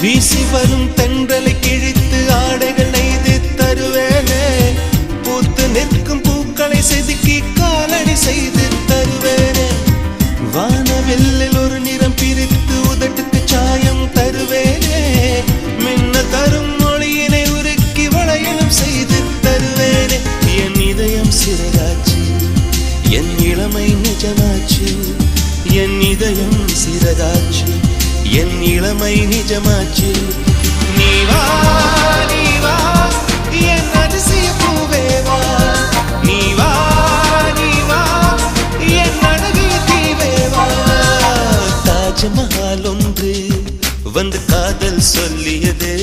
வீசி வரும் தென்றலை கிழித்து ஆடைகள் நெய்து தருவேனே. பூத்து நிற்கும் பூக்களை செதுக்கி காலடி செய்து தருவேனே. வானவில்லில் ஒரு நிறம் பிரித்து உதட்டுக்கு சாயம் தருவேனே. மின்ன தரும் மொழியினை உருக்கி வளையலும் செய்து தருவேனே. என் இதயம் சிறகாச்சு, என் இளமை நிஜமாச்சு. என் இதயம் சிறகாச்சு, என் இளமை நிஜமாச்சு. நீ வா நீ வா என் அதிசய பூவே வா. நீ வா நீ வா என் அழகிய தீவே வா. தாஜ்மஹால் ஒன்று வந்து காதல் சொல்லியது.